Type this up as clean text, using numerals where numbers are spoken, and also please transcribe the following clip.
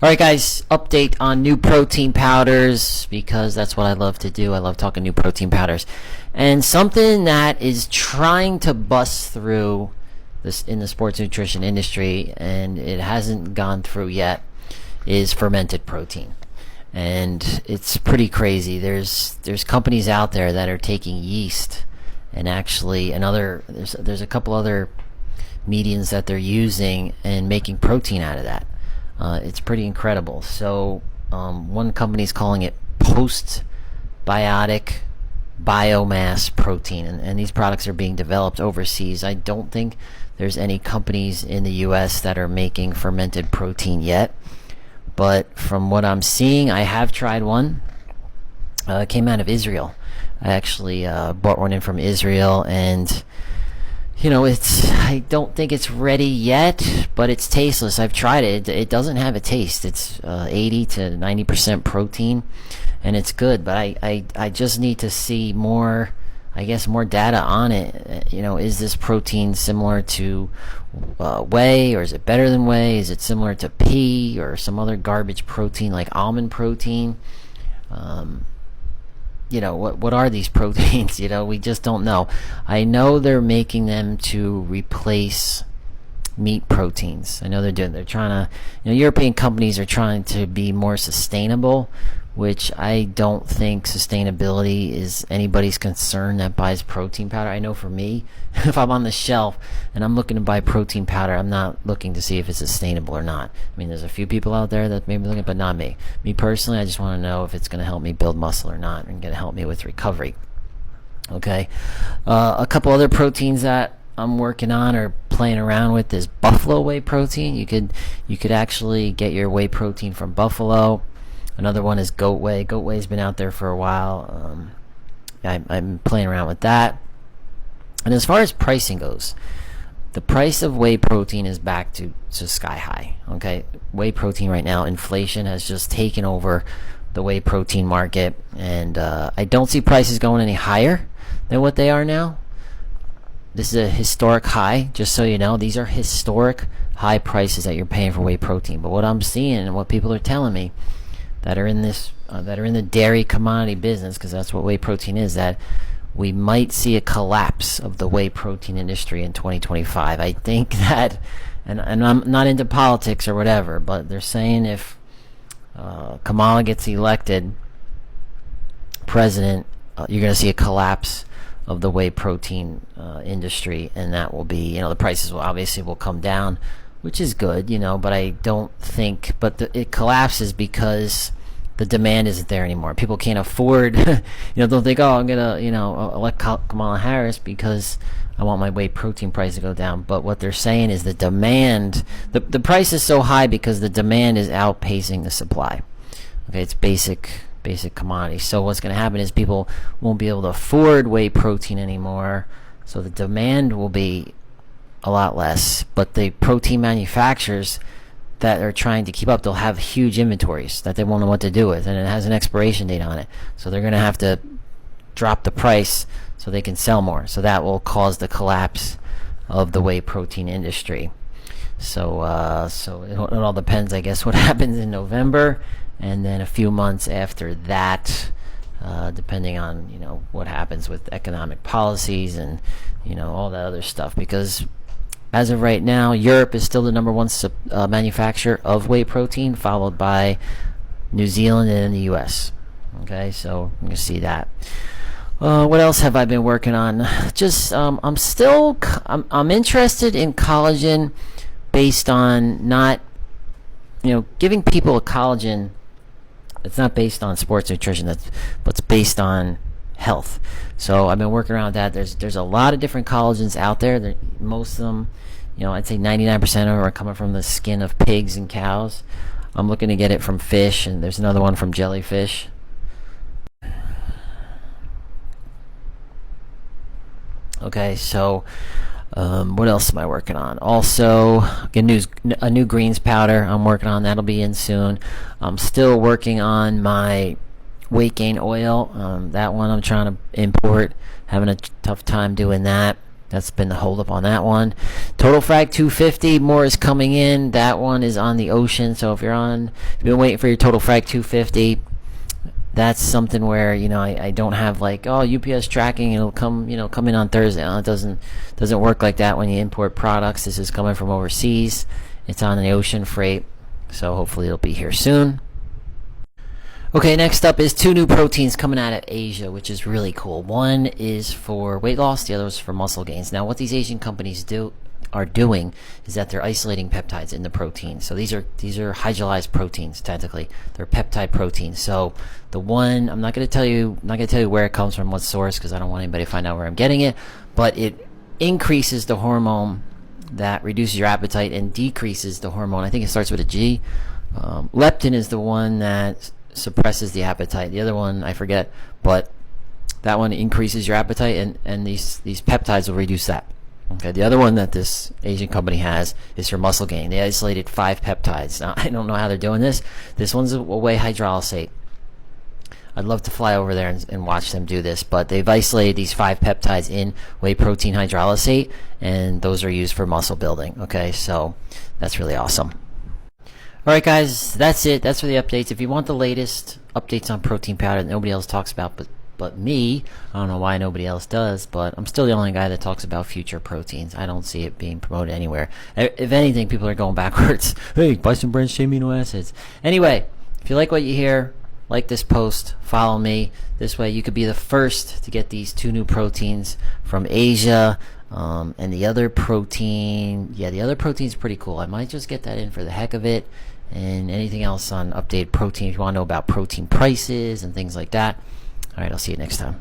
Alright guys, update on new protein powders, because that's what I love to do. I love talking new protein powders. And something that is trying to bust through this in the sports nutrition industry, and it hasn't gone through yet, is fermented protein. And it's pretty crazy. There's companies out there that are taking yeast and actually there's a couple other mediums that they're using and making protein out of that. It's pretty incredible. So one company's calling it post-biotic biomass protein, and these products are being developed overseas. I don't think there's any companies in the US that are making fermented protein yet, but from what I'm seeing, I have tried one. It came out of Israel. I actually bought one in from Israel, and I don't think it's ready yet, but it's tasteless. I've tried it. It doesn't have a taste. It's 80 to 90% protein, and it's good. But I just need to see more, I guess, more data on it. Is this protein similar to whey, or is it better than whey? Is it similar to pea or some other garbage protein like almond protein? What are these proteins? We just don't know. I know they're making them to replace meat proteins. I know they're trying to, European companies are trying to be more sustainable, which I don't think sustainability is anybody's concern that buys protein powder. I know for me, if I'm on the shelf and I'm looking to buy protein powder, I'm not looking to see if it's sustainable or not. I mean, there's a few people out there that may be looking, but not me. Me personally, I just want to know if it's going to help me build muscle or not, and going to help me with recovery. Okay. A couple other proteins that I'm working on or playing around with is buffalo whey protein. You could actually get your whey protein from buffalo. Another one is goat whey. Goat whey's been out there for a while. I'm playing around with that. And as far as pricing goes, the price of whey protein is back to sky high. Okay, whey protein right now, inflation has just taken over the whey protein market, and I don't see prices going any higher than what they are now. This is a historic high, just so you know. These are historic high prices that you're paying for whey protein. But what I'm seeing and what people are telling me that are in the dairy commodity business, because that's what whey protein is, that we might see a collapse of the whey protein industry in 2025. I think that, and I'm not into politics or whatever, but they're saying if Kamala gets elected president, you're going to see a collapse of the whey protein industry, and that will be, the prices will come down, which is good, but I don't think, it collapses because the demand isn't there anymore. People can't afford, don't think, oh, I'm gonna, elect Kamala Harris because I want my whey protein price to go down. But what they're saying is the demand, the price is so high because the demand is outpacing the supply. Okay, it's basic commodity. So what's going to happen is people won't be able to afford whey protein anymore, so the demand will be a lot less, but the protein manufacturers that are trying to keep up, they'll have huge inventories that they won't know what to do with, and it has an expiration date on it, so they're going to have to drop the price so they can sell more. So that will cause the collapse of the whey protein industry. So it all depends, I guess, what happens in November, and then a few months after that, depending on what happens with economic policies and all that other stuff. Because as of right now, Europe is still the number one manufacturer of whey protein, followed by New Zealand and the US. Okay, so you can see that. What else have I been working on? Just I'm interested in collagen, based on not giving people a collagen. It's not based on sports nutrition, but it's based on health. So I've been working around that. There's a lot of different collagens out there. Most of them, I'd say 99% of them are coming from the skin of pigs and cows. I'm looking to get it from fish, and there's another one from jellyfish. Okay, so what else am I working on? Also, a new greens powder I'm working on. That'll be in soon. I'm still working on my weight gain oil. That one I'm trying to import. Having a tough time doing that. That's been the holdup on that one. Total Frag 250, more is coming in. That one is on the ocean. So if you've been waiting for your Total Frag 250, that's something where, I don't have like, oh, UPS tracking, it'll come in on Thursday. It doesn't work like that when you import products. This is coming from overseas. It's on the ocean freight, so hopefully it'll be here soon. Okay, next up is 2 new proteins coming out of Asia, which is really cool. One is for weight loss, the other is for muscle gains. Now, what these Asian companies are doing is that they're isolating peptides in the protein. So these are hydrolyzed proteins. Technically, they're peptide proteins. So the one, I'm not going to tell you where it comes from, what source, because I don't want anybody to find out where I'm getting it. But it increases the hormone that reduces your appetite and decreases the hormone. I think it starts with a G. Leptin is the one that suppresses the appetite. The other one I forget, but that one increases your appetite, and these peptides will reduce that. Okay, the other one that this Asian company has is for muscle gain. They isolated 5 peptides. Now, I don't know how they're doing this. This one's a whey hydrolysate. I'd love to fly over there and watch them do this, but they've isolated these 5 peptides in whey protein hydrolysate, and those are used for muscle building. Okay, so that's really awesome. Alright guys, that's it. That's for the updates. If you want the latest updates on protein powder that nobody else talks about but me, I don't know why nobody else does, but I'm still the only guy that talks about future proteins. I don't see it being promoted anywhere. If anything, people are going backwards. Hey, buy some branched chain amino acids. Anyway, if you like what you hear, like this post, follow me. This way you could be the first to get these 2 new proteins from Asia. And the other protein, the other protein's pretty cool. I might just get that in for the heck of it. And anything else on updated protein, if you want to know about protein prices and things like that. Alright, I'll see you next time.